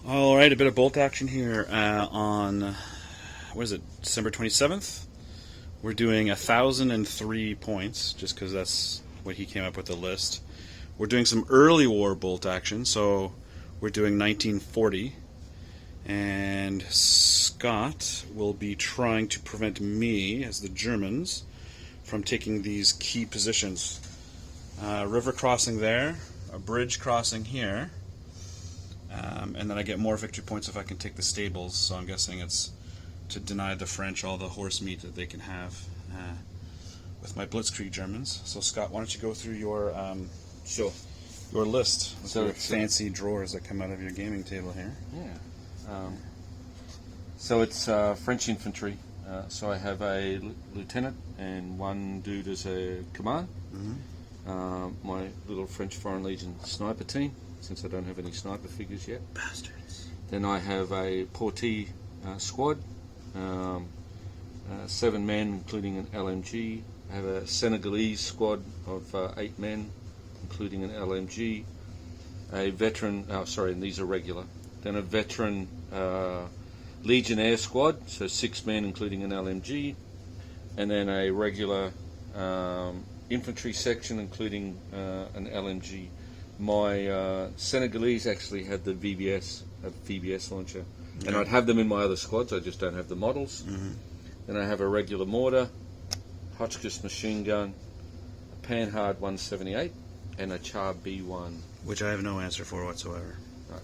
All right, a bit of bolt action here on, what is it, December 27th? We're doing 1,003 points, just because that's what he came up with the list. We're doing some early war bolt action, so we're doing 1940. And Scott will be trying to prevent me, as the Germans, from taking these key positions. River crossing there, a bridge crossing here. And then I get more victory points if I can take the stables, so I'm guessing it's to deny the French all the horse meat that they can have with my Blitzkrieg Germans. So Scott, why don't you go through your Sure. your list with So your it's, fancy drawers that come out of your gaming table here. Yeah. So it's French infantry. So I have a lieutenant and one dude as a command. My little French Foreign Legion sniper team, since I don't have any sniper figures yet. Bastards. Then I have a Portee squad, 7 men, including an LMG. I have a Senegalese squad of 8 men, including an LMG. A veteran, and these are regular. Then a veteran Legionnaire squad, so 6 men, including an LMG. And then a regular infantry section, including an LMG. My Senegalese actually had the VBS launcher, and I'd have them in my other squads. I just don't have the models. Then I have a regular mortar, Hotchkiss machine gun, a Panhard 178, and a CHAR B1. Which I have no answer for whatsoever. Right.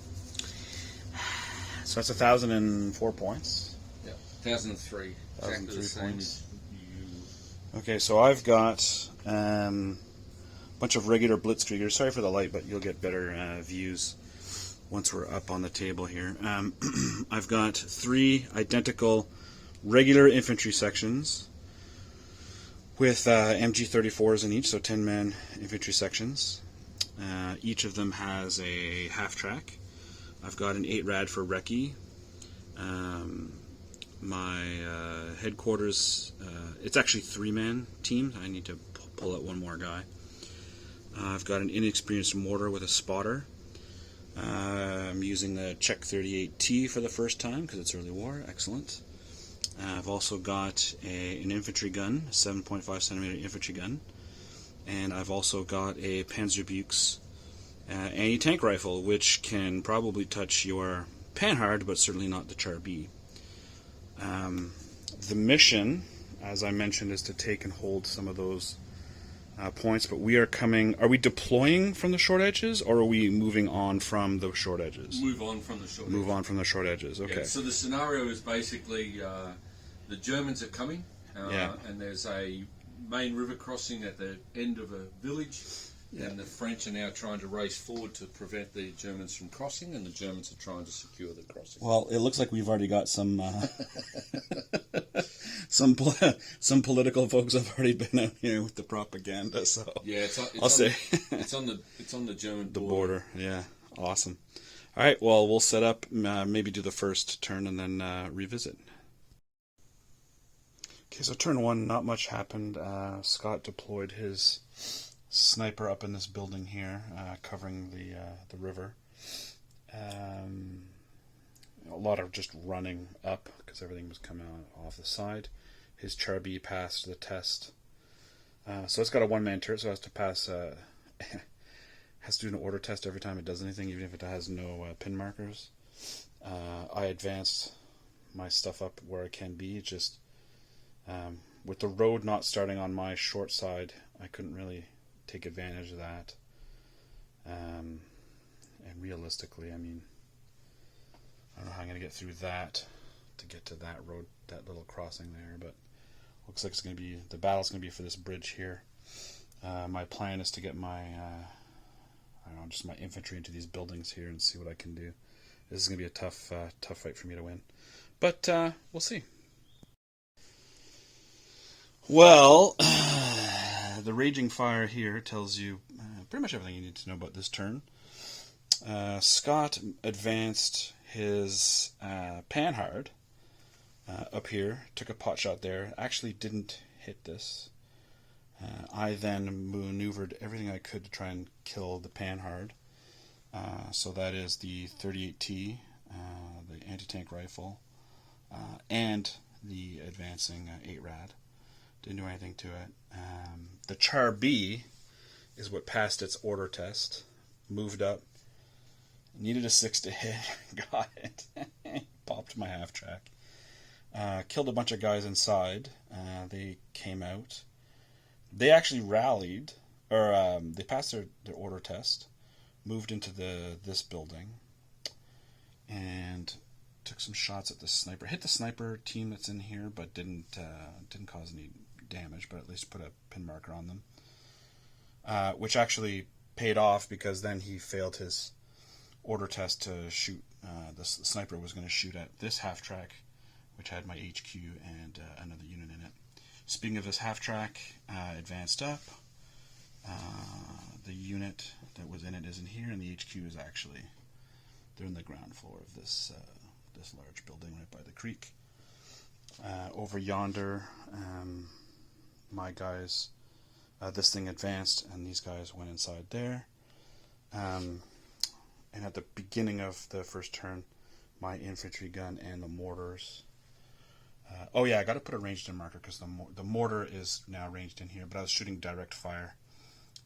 So that's 1,004 points. Yeah, 1,003. Exactly the same points. as you. Okay, so I've got a bunch of regular Blitzkriegers. Sorry for the light, but you'll get better views once we're up on the table here. I've got 3 identical regular infantry sections with MG34s in each, so 10-man infantry sections. Each of them has a half-track. I've got an 8-rad for recce. My headquarters, it's actually 3-man team. I need to pull out one more guy. I've got an inexperienced mortar with a spotter. I'm using the Czech 38T for the first time because it's early war. Excellent. I've also got an infantry gun, a 7.5 centimeter infantry gun. And I've also got a Panzerbukes anti-tank rifle, which can probably touch your Panhard, but certainly not the CHAR B. The mission, as I mentioned, is to take and hold some of those points, but we are coming. Are we deploying from the short edges, or are we moving on from the short edges? Move on from the short Move on from the short edges, okay. Yeah, so the scenario is basically the Germans are coming, and there's a main river crossing at the end of a village, and the French are now trying to race forward to prevent the Germans from crossing, and the Germans are trying to secure the crossing. Well, it looks like we've already got some some political folks have already been out here with the propaganda. So yeah, it's on the German border. The border. Yeah, awesome. All right, well, we'll set up, maybe do the first turn and then revisit. Okay, so turn 1, not much happened. Scott deployed his sniper up in this building here, covering the river. A lot of just running up because everything was coming off the side. His CHAR B passed the test. So it's got a 1-man turret, so it has to pass. Has to do an order test every time it does anything, even if it has no pin markers. I advanced my stuff up where it can be. Just with the road not starting on my short side, I couldn't really take advantage of that. And realistically, I mean, I don't know how I'm going to get through that to get to that road, that little crossing there, but looks like it's going to be, the battle's going to be for this bridge here. My plan is to get my, I don't know, just my infantry into these buildings here and see what I can do. This is going to be a tough fight for me to win, but we'll see. Well, the raging fire here tells you pretty much everything you need to know about this turn. Scott advanced his Panhard up here, took a pot shot there, actually didn't hit this. I then maneuvered everything I could to try and kill the Panhard. So that is the 38T anti-tank rifle, and the advancing 8-rad. Didn't do anything to it. The CHAR B is what passed its order test. Moved up. Needed a 6 to hit. Got it. Popped my half-track. Killed a bunch of guys inside. They came out. They actually rallied, or they passed their order test. Moved into this building. And took some shots at the sniper. Hit the sniper team that's in here, but didn't cause any damage, but at least put a pin marker on them. Which actually paid off, because then he failed his order test to shoot. The sniper was going to shoot at this half-track, which had my HQ and another unit in it. Speaking of this half-track, advanced up. The unit that was in it is in here, and the HQ is actually, they're in the ground floor of this large building right by the creek. Over yonder, my guys, this thing advanced, and these guys went inside there. And at the beginning of the first turn, my infantry gun and the mortars. Oh yeah, I got to put a ranged in marker, because the mortar is now ranged in here, but I was shooting direct fire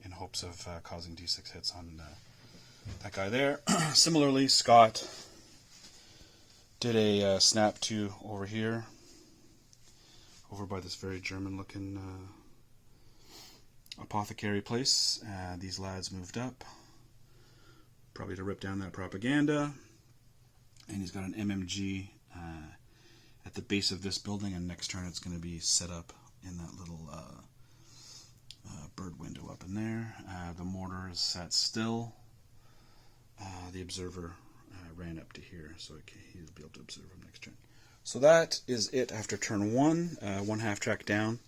in hopes of causing D6 hits on that guy there. Similarly, Scott did a snap 2 over here, over by this very German-looking apothecary place. These lads moved up, probably to rip down that propaganda. And he's got an MMG at the base of this building, and next turn it's going to be set up in that little bird window up in there. The mortar is sat still. The observer ran up to here, so he'll be able to observe him next turn. So that is it after turn 1. 1 half-track down.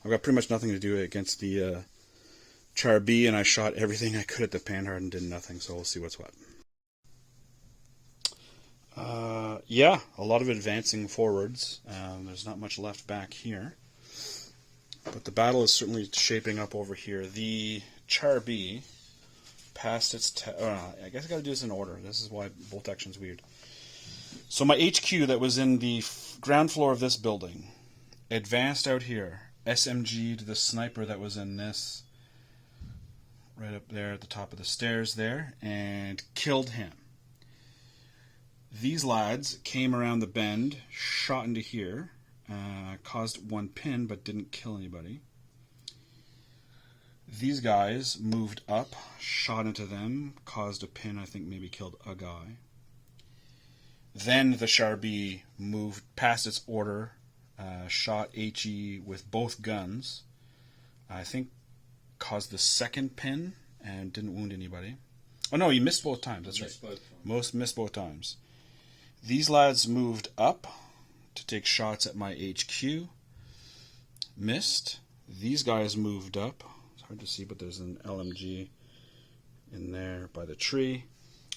I've got pretty much nothing to do against the CHAR B, and I shot everything I could at the Panhard and did nothing, so we'll see what's what. Yeah, a lot of advancing forwards. There's not much left back here. But the battle is certainly shaping up over here. The CHAR B passed its I guess I gotta do this in order. This is why bolt action's weird. So my HQ that was in the ground floor of this building advanced out here, SMG'd the sniper that was in this, right up there at the top of the stairs there, and killed him. These lads came around the bend, shot into here, caused 1 pin but didn't kill anybody. These guys moved up, shot into them, caused a pin, I think maybe killed a guy. Then the CHAR B moved past its order, shot HE with both guns. I think caused the second pin and didn't wound anybody. Oh no, he missed both times, that's right. Missed both times. These lads moved up to take shots at my HQ. Missed. These guys moved up. It's hard to see, but there's an LMG in there by the tree.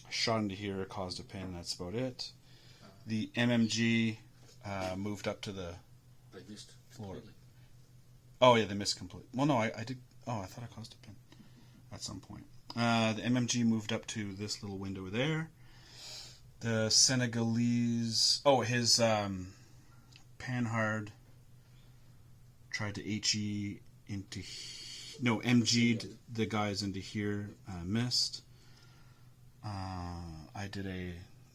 I shot into here, caused a pin, that's about it. The MMG moved up to the floor. Oh yeah, they missed completely. Well no, I did. Oh, I thought I caused a pin at some point. The MMG moved up to this little window there. The Senegalese... Oh, his Panhard tried to HE into... No, MG'd the guys into here. Missed. I did a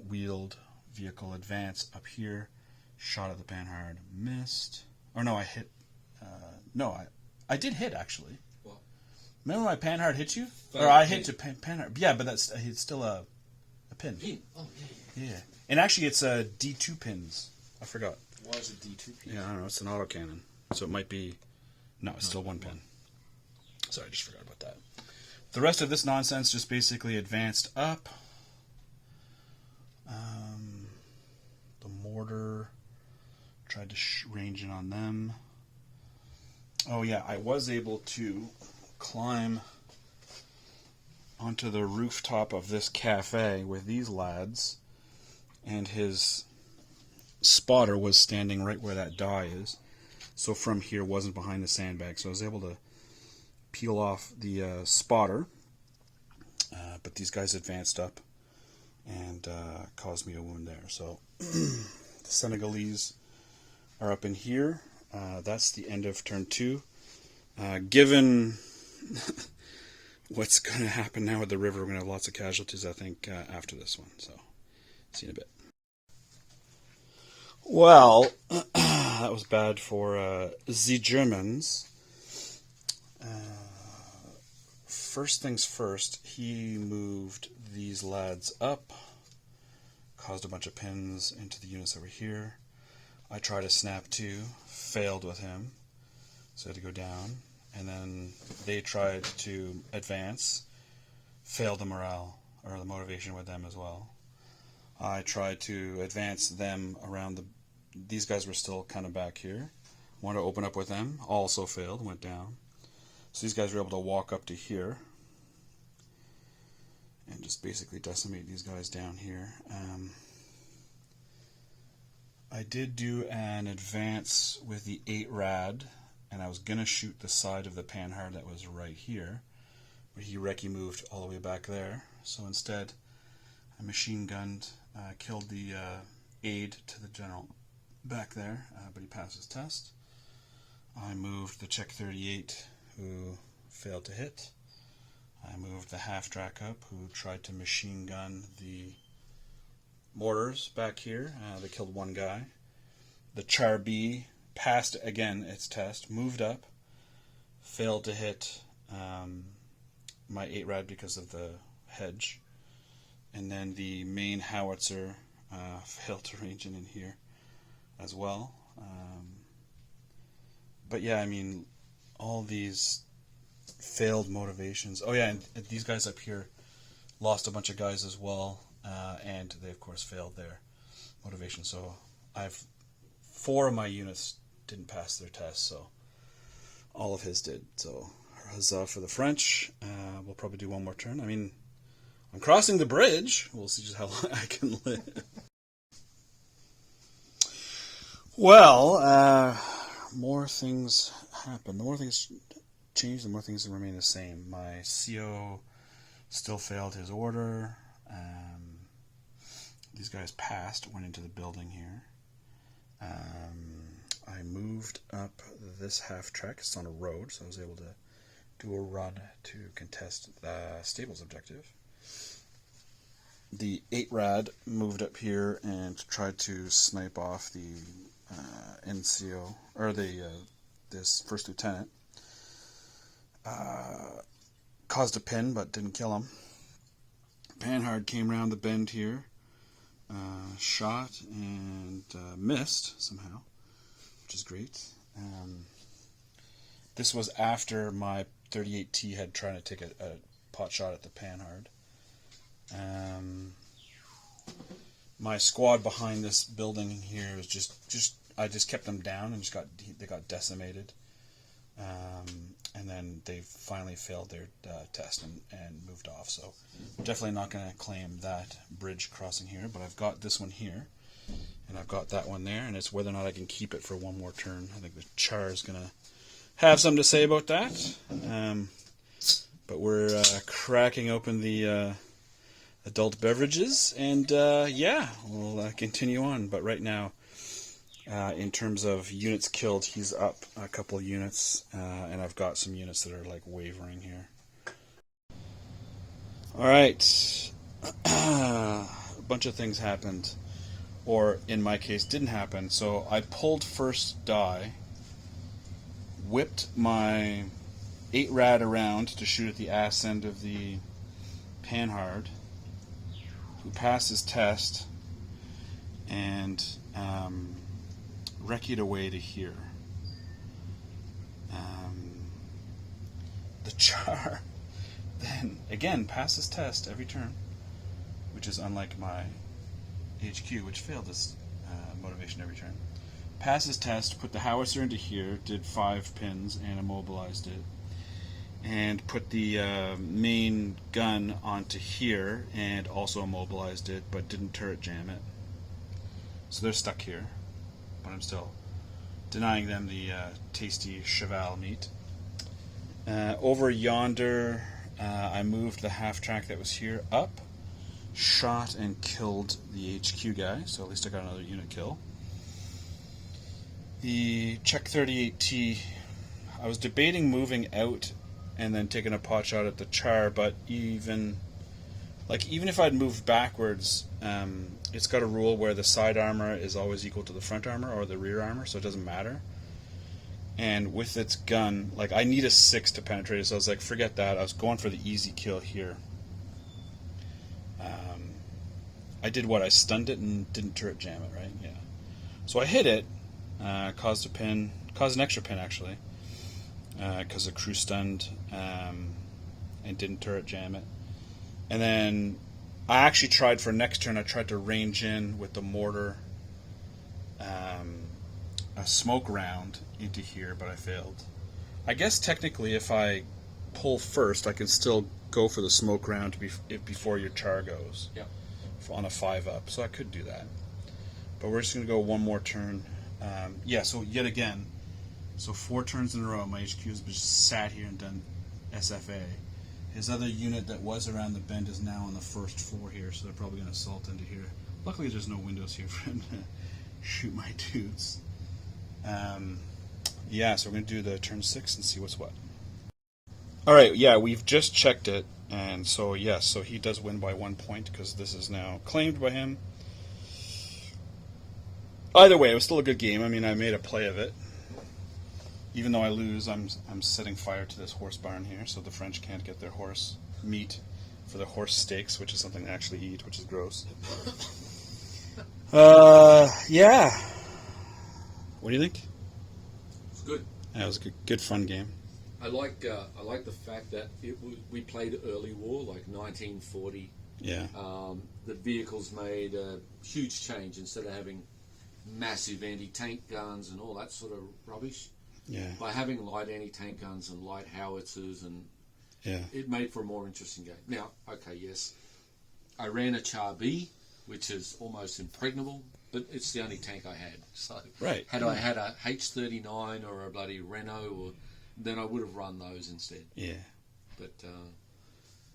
wheeled vehicle advance up here. Shot at the Panhard. Missed. Or no, I hit... no, I did hit, actually. What? Remember my Panhard hit you? Or I hit to Panhard. Yeah, but it's still a pin. Pin? Oh, yeah. Yeah. And actually it's D2 pins. I forgot. Why is it D2 pins? Yeah, I don't know. It's an autocannon. So it might be... No, it's still 1 pin. Sorry, I just forgot about that. The rest of this nonsense just basically advanced up. The mortar tried to range in on them. Oh yeah, I was able to climb onto the rooftop of this cafe with these lads, and his spotter was standing right where that die is. So from here wasn't behind the sandbag, so I was able to peel off the spotter. But these guys advanced up and caused me a wound there. So the Senegalese are up in here. That's the end of turn 2. Given what's going to happen now with the river, we're going to have lots of casualties, I think, after this one. So, see you in a bit. Well, that was bad for the Germans. First things first, he moved these lads up, caused a bunch of pins into the units that were here. I tried to snap 2, failed with him, so I had to go down. And then they tried to advance, failed the morale, or the motivation with them as well. I tried to advance them around these guys were still kind of back here. Wanted to open up with them, also failed, went down. So these guys were able to walk up to here and just basically decimate these guys down here. I did do an advance with the 8 rad, and I was going to shoot the side of the Panhard that was right here, but he recce moved all the way back there. So instead, I machine gunned, killed the aide to the general back there, but he passed his test. I moved the Czech 38, who failed to hit. I moved the half-track up, who tried to machine gun the mortars back here. They killed one guy. The CHAR B passed again its test, moved up, failed to hit my 8 rad because of the hedge. And then the main howitzer failed to range in here as well. But yeah, I mean, all these failed motivations. Oh yeah, and these guys up here lost a bunch of guys as well, and they of course failed their motivation. So I've 4 of my units didn't pass their test, so all of his did. So huzzah for the French. We'll probably do one more turn. I mean, I'm crossing the bridge. We'll see just how long I can live. Well, more things happen. The more things change, the more things remain the same. My CO still failed his order. These guys passed, went into the building here. I moved up this half track. It's on a road, so I was able to do a run to contest the stables objective. The 8 rad moved up here and tried to snipe off the NCO, or this first lieutenant. Caused a pin, but didn't kill him. Panhard came around the bend here, shot and missed somehow, which is great. This was after my 38T had tried to take a pot shot at the Panhard. My squad behind this building here was just I just kept them down and they got decimated. And then they finally failed their test and moved off. So definitely not going to claim that bridge crossing here, but I've got this one here, and I've got that one there, and it's whether or not I can keep it for one more turn. I think the CHAR is going to have something to say about that. But we're cracking open the adult beverages, and yeah, we'll continue on. But right now, in terms of units killed, he's up a couple of units, and I've got some units that are like wavering here. Alright, a bunch of things happened, or in my case didn't happen. So I pulled first die, whipped my 8 rad around to shoot at the ass end of the Panhard, who passed his test, and recce'd away to here. The CHAR then again passes test every turn, which is unlike my HQ, which failed this motivation every turn. Passes test, put the howitzer into here, did 5 pins and immobilized it, and put the main gun onto here and also immobilized it, but didn't turret jam it. So they're stuck here, but I'm still denying them the tasty cheval meat. Over yonder, I moved the half track that was here up, shot and killed the HQ guy, so at least I got another unit kill. The Czech 38T, I was debating moving out and then taking a pot shot at the CHAR, but even if I'd moved backwards, it's got a rule where the side armor is always equal to the front armor or the rear armor, so it doesn't matter. And with its gun, like, I need a 6 to penetrate it, so I was like, forget that. I was going for the easy kill here. I did what? I stunned it and didn't turret jam it, right? Yeah. So I hit it, caused an extra pin actually, because the crew stunned and didn't turret jam it. And then I actually tried for next turn, I tried to range in with the mortar a smoke round into here, but I failed. I guess technically if I pull first, I can still go for the smoke round before your CHAR goes. Yeah. On a 5-up, so I could do that. But we're just going to go one more turn. Yeah, so yet again, so 4 turns in a row, my HQ has just sat here and done SFA. His other unit that was around the bend is now on the first floor here, so they're probably going to assault into here. Luckily there's no windows here for him to shoot my dudes. Yeah, so we're going to do the turn 6 and see what's what. Alright, yeah, we've just checked it, and so yes, so he does win by 1 point because this is now claimed by him. Either way, it was still a good game. I mean, I made a play of it. Even though I lose, I'm setting fire to this horse barn here, so the French can't get their horse meat for the horse steaks, which is something they actually eat, which is gross. Yeah. What do you think? It's good. Yeah, it was a good fun game. I like the fact that we played early war, like 1940. Yeah. The vehicles made a huge change. Instead of having massive anti-tank guns and all that sort of rubbish, Yeah. by having light anti-tank guns and light howitzers, and Yeah. it made for a more interesting game. Now, okay, yes, I ran a CHAR B, which is almost impregnable, but it's the only tank I had. So Right. had I had a H39 or a bloody Renault, then I would have run those instead. Yeah. But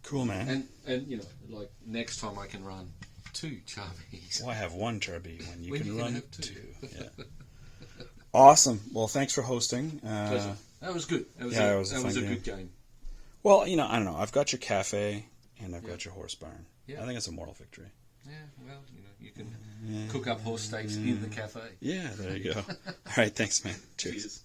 Cool, man. and you know, like next time I can run 2 CHAR Bs. Why have 1 CHAR B when you When can you can run have 2? 2? Yeah. Awesome. Well, thanks for hosting. Pleasure. That was good. That was yeah, a, it was a that fun was a game. good game. Well, you know, I don't know. I've got your cafe and I've got your horse barn. Yeah. I think it's a moral victory. Yeah, well, you know, you can cook up horse steaks in the cafe. Yeah, there you go. All right, thanks, man. Cheers. Cheers.